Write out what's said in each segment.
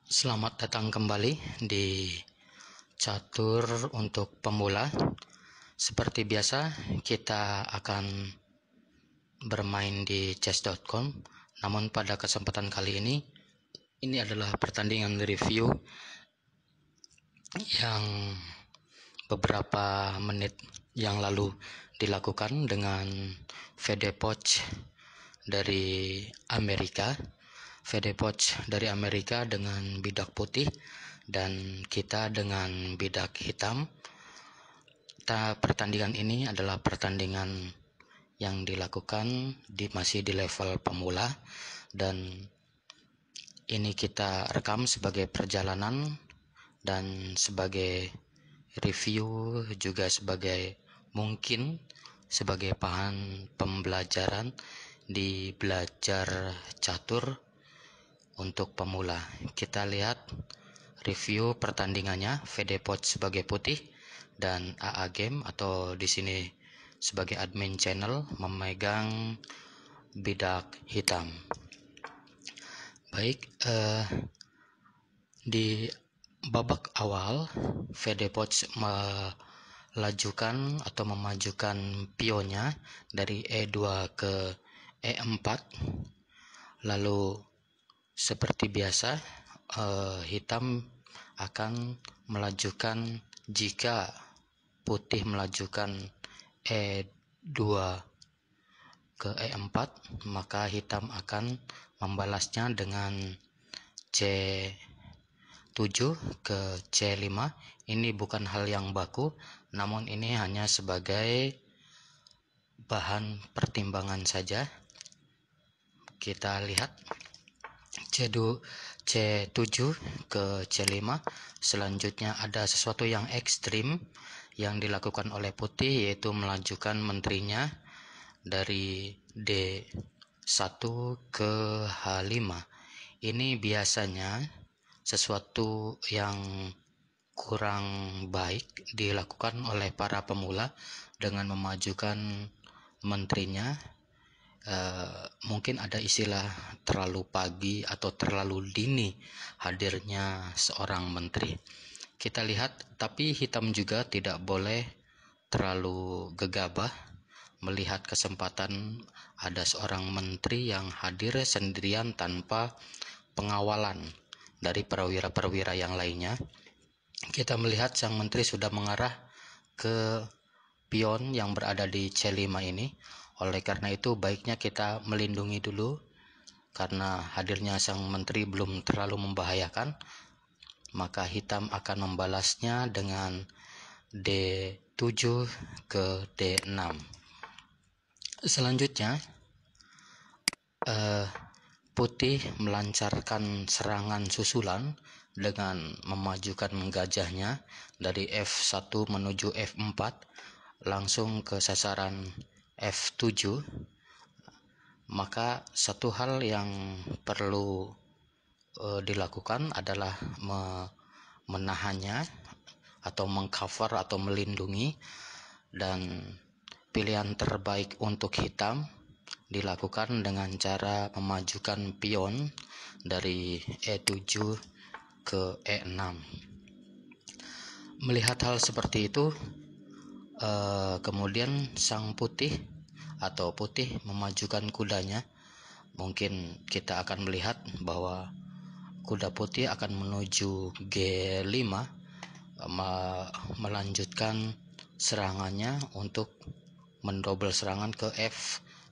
Selamat datang kembali di Catur untuk Pemula. Seperti biasa, kita akan bermain di chess.com. Namun pada kesempatan kali ini adalah pertandingan review yang beberapa menit yang lalu dilakukan dengan Fedepoch dari Amerika. Fedepoch dari Amerika dengan bidak putih dan kita dengan bidak hitam. Pertandingan ini adalah pertandingan yang dilakukan masih di level pemula, dan ini kita rekam sebagai perjalanan dan sebagai review, juga mungkin sebagai bahan pembelajaran di belajar catur untuk pemula. Kita lihat review pertandingannya. Fedepoch sebagai putih dan AA Game atau di sini sebagai admin channel memegang bidak hitam. Baik, di babak awal Fedepoch melajukan atau memajukan pionnya dari E2 ke E4. Lalu seperti biasa, hitam akan melajukan jika putih melajukan E2 ke E4, maka hitam akan membalasnya dengan C7 ke C5. Ini bukan hal yang baku, namun ini hanya sebagai bahan pertimbangan saja. Kita lihat C7 ke C5. Selanjutnya ada sesuatu yang ekstrim yang dilakukan oleh putih, yaitu melajukan menterinya dari D1 ke H5. Ini biasanya sesuatu yang kurang baik dilakukan oleh para pemula dengan memajukan menterinya. Mungkin ada istilah terlalu pagi atau terlalu dini hadirnya seorang menteri. Kita lihat, tapi hitam juga tidak boleh terlalu gegabah melihat kesempatan ada seorang menteri yang hadir sendirian tanpa pengawalan dari perwira-perwira yang lainnya. Kita melihat sang menteri sudah mengarah ke pion yang berada di C5 ini. Oleh karena itu baiknya kita melindungi dulu, karena hadirnya sang menteri belum terlalu membahayakan. Maka hitam akan membalasnya dengan D7 ke D6. Selanjutnya putih melancarkan serangan susulan dengan memajukan gajahnya dari F1 menuju F4 langsung ke sasaran F7. Maka satu hal yang perlu dilakukan adalah menahannya atau mengcover atau melindungi, dan pilihan terbaik untuk hitam dilakukan dengan cara memajukan pion dari E7 ke E6. Melihat hal seperti itu, kemudian sang putih memajukan kudanya. Mungkin kita akan melihat bahwa kuda putih akan menuju G5, melanjutkan serangannya untuk mendobel serangan ke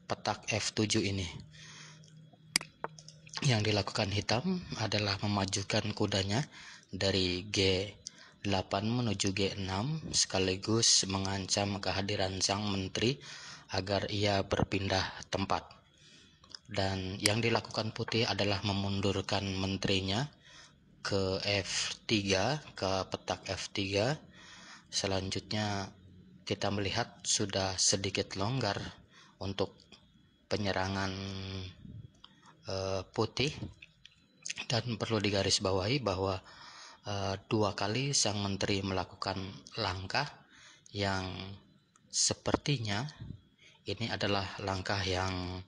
petak F7 ini. Yang dilakukan hitam adalah memajukan kudanya dari G8 menuju G6 sekaligus mengancam kehadiran sang menteri agar ia berpindah tempat. Dan yang dilakukan putih adalah memundurkan menterinya ke F3, ke petak F3. Selanjutnya kita melihat sudah sedikit longgar untuk penyerangan putih, dan perlu digarisbawahi bahwa 2 kali sang menteri melakukan langkah yang sepertinya ini adalah langkah yang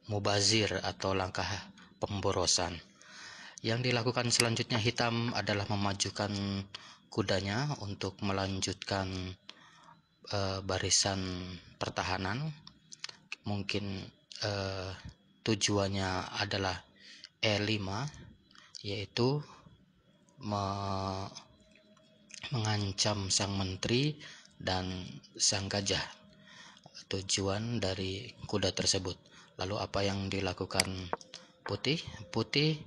mubazir atau langkah pemborosan. Yang dilakukan selanjutnya hitam adalah memajukan kudanya untuk melanjutkan barisan pertahanan. Mungkin tujuannya adalah E5, yaitu mengancam sang menteri dan sang gajah. Tujuan dari kuda tersebut. Lalu apa yang dilakukan Putih? Putih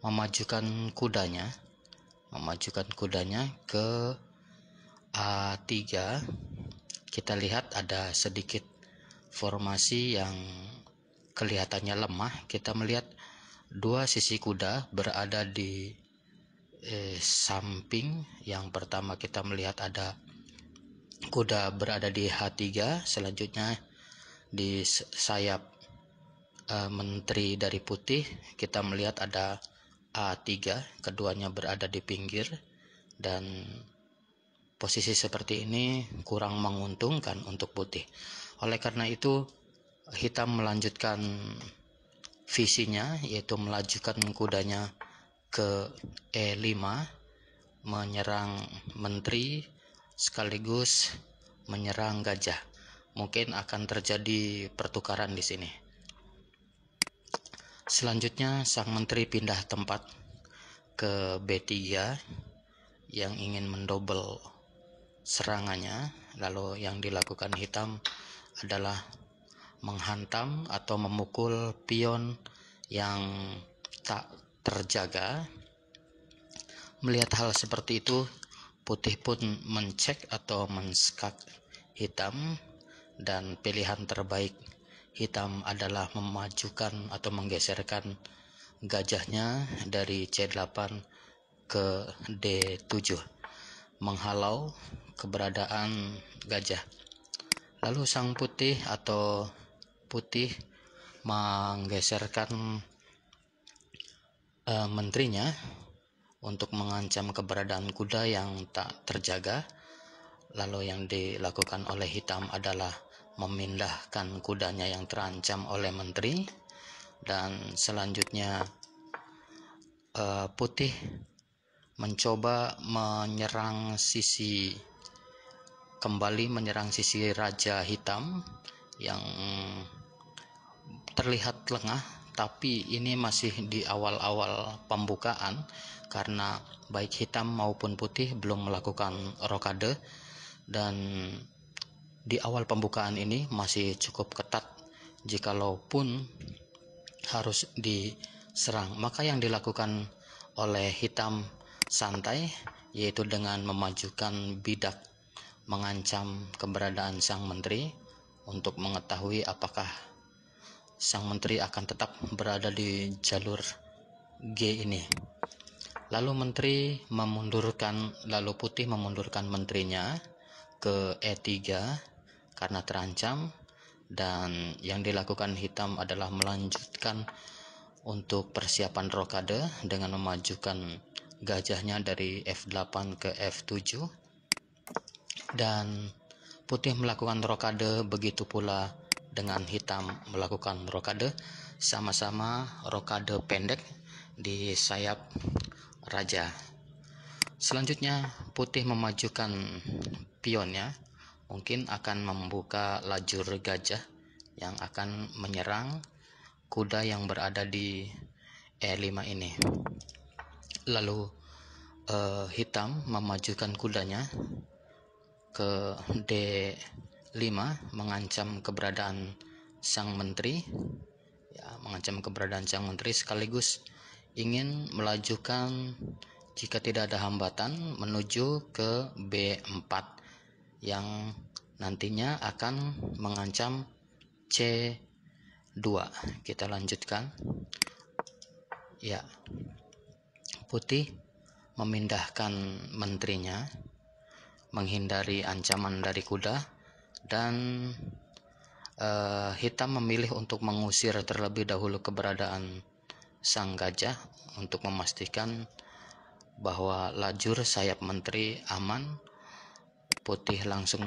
memajukan kudanya ke A3. Kita lihat ada sedikit formasi yang kelihatannya lemah. Kita melihat dua sisi kuda berada di samping. Yang pertama kita melihat ada kuda berada di H3, selanjutnya di sayap menteri dari Putih kita melihat ada A3, keduanya berada di pinggir, dan posisi seperti ini kurang menguntungkan untuk Putih. Oleh karena itu hitam melanjutkan visinya, yaitu melajukan kudanya ke E5, menyerang menteri sekaligus menyerang gajah. Mungkin akan terjadi pertukaran di sini. Selanjutnya sang menteri pindah tempat ke B3 yang ingin mendobel serangannya. Lalu yang dilakukan hitam adalah menghantam atau memukul pion yang tak terjaga. Melihat hal seperti itu, Putih pun mencek atau menskak hitam, dan pilihan terbaik hitam adalah memajukan atau menggeserkan gajahnya dari C8 ke D7, menghalau keberadaan gajah. Lalu sang Putih atau Putih menggeserkan menterinya untuk mengancam keberadaan kuda yang tak terjaga. Lalu yang dilakukan oleh hitam adalah memindahkan kudanya yang terancam oleh menteri, dan selanjutnya Putih mencoba kembali menyerang sisi raja hitam yang terlihat lengah, tapi ini masih di awal-awal pembukaan karena baik hitam maupun Putih belum melakukan rokade, dan di awal pembukaan ini masih cukup ketat. Jikalaupun harus diserang, maka yang dilakukan oleh hitam santai, yaitu dengan memajukan bidak mengancam keberadaan sang menteri untuk mengetahui apakah sang menteri akan tetap berada di jalur G ini. Lalu Putih memundurkan menterinya ke E3 karena terancam, dan yang dilakukan hitam adalah melanjutkan untuk persiapan rokade dengan memajukan gajahnya dari F8 ke F7, dan Putih melakukan rokade, begitu pula dengan hitam melakukan rokade, sama-sama rokade pendek di sayap raja. Selanjutnya Putih memajukan pionnya, mungkin akan membuka lajur gajah yang akan menyerang kuda yang berada di E5 ini. Lalu hitam memajukan kudanya ke D5, mengancam keberadaan sang menteri, sekaligus ingin melajukan jika tidak ada hambatan menuju ke B4 yang nantinya akan mengancam C2. Kita lanjutkan. Ya, Putih memindahkan menterinya menghindari ancaman dari kuda, dan hitam memilih untuk mengusir terlebih dahulu keberadaan sang gajah untuk memastikan bahwa lajur sayap menteri aman. Putih langsung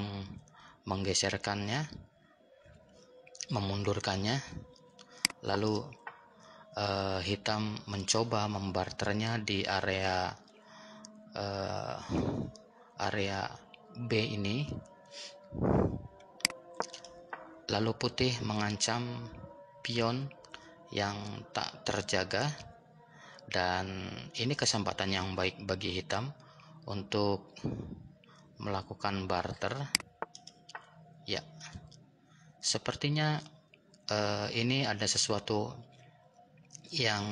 menggeserkannya, memundurkannya, lalu hitam mencoba membarternya di area B ini. Lalu putih mengancam pion yang tak terjaga, dan ini kesempatan yang baik bagi hitam untuk melakukan barter. Ya, sepertinya ini ada sesuatu yang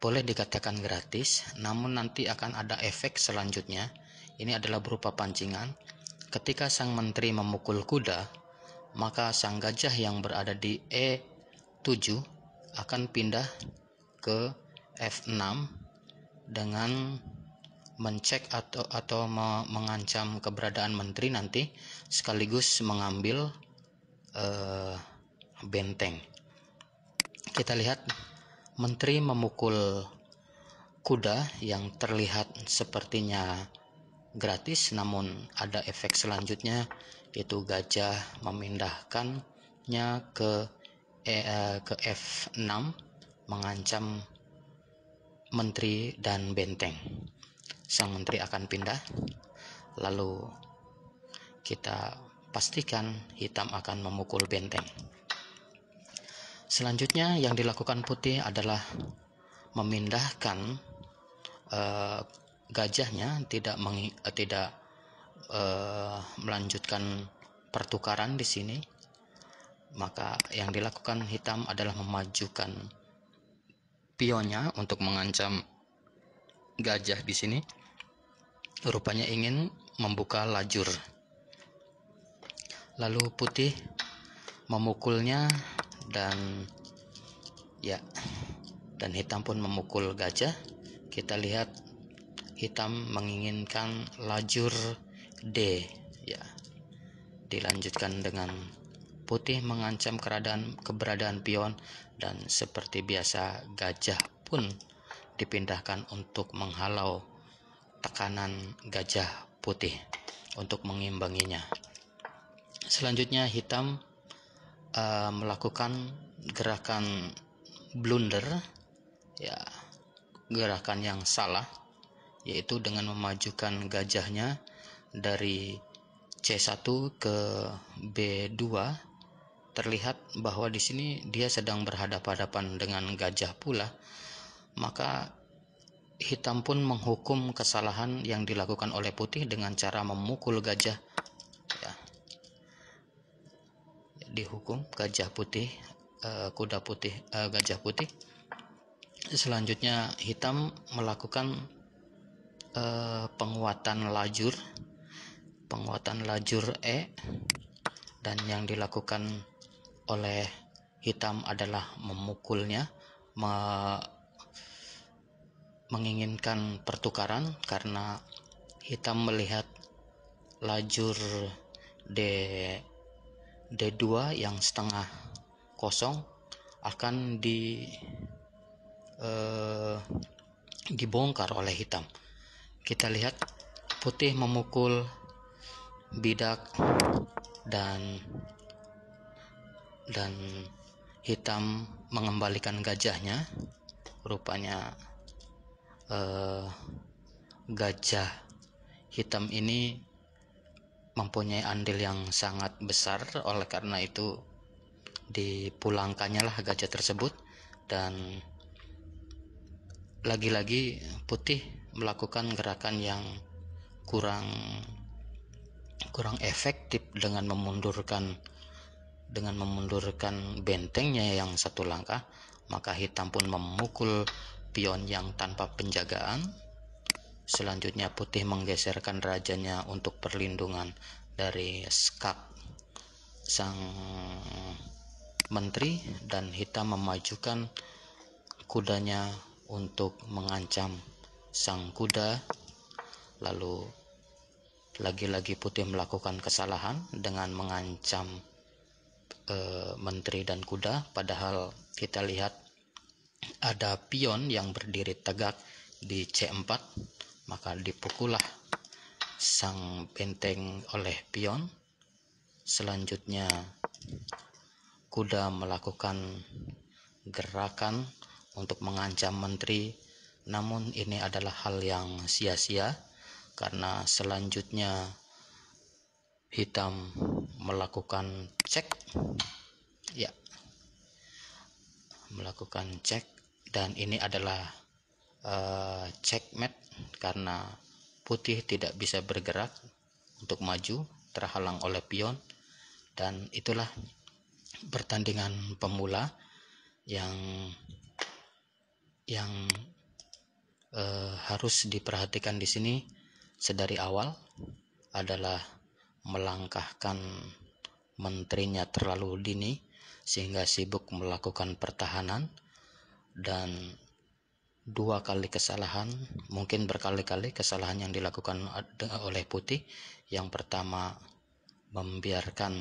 boleh dikatakan gratis, namun nanti akan ada efek selanjutnya. Ini adalah berupa pancingan. Ketika sang menteri memukul kuda, maka sang gajah yang berada di E7 akan pindah ke F6 dengan mencek atau mengancam keberadaan menteri nanti, sekaligus mengambil benteng. Kita lihat menteri memukul kuda yang terlihat sepertinya gratis, namun ada efek selanjutnya, yaitu gajah memindahkannya ke F6 mengancam menteri dan benteng. Sang menteri akan pindah, lalu kita pastikan hitam akan memukul benteng. Selanjutnya yang dilakukan putih adalah memindahkan gajahnya, tidak melanjutkan pertukaran di sini. Maka yang dilakukan hitam adalah memajukan pionnya untuk mengancam gajah di sini. Rupanya ingin membuka lajur. Lalu putih memukulnya dan hitam pun memukul gajah. Kita lihat hitam menginginkan lajur D, ya. Dilanjutkan dengan putih mengancam keberadaan pion, dan seperti biasa gajah pun dipindahkan untuk menghalau tekanan gajah putih untuk mengimbanginya. Selanjutnya hitam melakukan gerakan blunder, ya, gerakan yang salah, yaitu dengan memajukan gajahnya dari C1 ke B2. Terlihat bahwa di sini dia sedang berhadapan-hadapan dengan gajah pula. Maka hitam pun menghukum kesalahan yang dilakukan oleh putih dengan cara memukul gajah, ya. Dihukum gajah putih, kuda putih, gajah putih. Selanjutnya hitam melakukan penguatan lajur E, dan yang dilakukan oleh hitam adalah memukulnya, menginginkan pertukaran karena hitam melihat lajur D2 yang setengah kosong akan dibongkar oleh hitam. Kita lihat putih memukul bidak dan hitam mengembalikan gajahnya. Rupanya gajah hitam ini mempunyai andil yang sangat besar, oleh karena itu dipulangkannya lah gajah tersebut. Dan lagi-lagi putih melakukan gerakan yang kurang efektif dengan memundurkan bentengnya yang satu langkah. Maka hitam pun memukul pion yang tanpa penjagaan. Selanjutnya putih menggeserkan rajanya untuk perlindungan dari skak sang menteri, dan hitam memajukan kudanya untuk mengancam sang kuda. Lalu lagi-lagi putih melakukan kesalahan dengan mengancam menteri dan kuda, padahal kita lihat ada pion yang berdiri tegak di C4. Maka dipukullah sang benteng oleh pion. Selanjutnya kuda melakukan gerakan untuk mengancam menteri, namun ini adalah hal yang sia-sia karena selanjutnya hitam melakukan cek, ya, melakukan cek, dan ini adalah checkmate karena putih tidak bisa bergerak untuk maju, terhalang oleh pion. Dan itulah pertandingan pemula yang harus diperhatikan di sini sedari awal adalah melangkahkan menterinya terlalu dini sehingga sibuk melakukan pertahanan, dan dua kali kesalahan, mungkin berkali-kali kesalahan yang dilakukan oleh putih. Yang pertama, membiarkan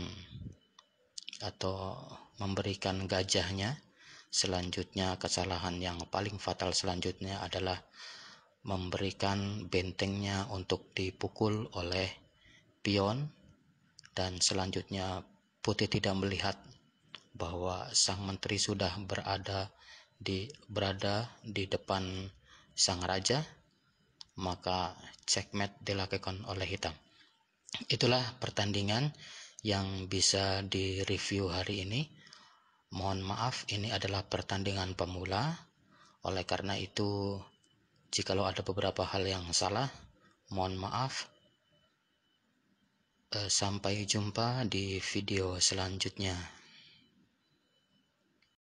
atau memberikan gajahnya. Selanjutnya, kesalahan yang paling fatal selanjutnya adalah memberikan bentengnya untuk dipukul oleh pion. Dan selanjutnya putih tidak melihat bahwa sang menteri sudah berada di depan sang raja, maka checkmate dilakukan oleh hitam. Itulah pertandingan yang bisa direview hari ini. Mohon maaf, ini adalah pertandingan pemula. Oleh karena itu, jikalau ada beberapa hal yang salah, mohon maaf. Sampai jumpa di video selanjutnya.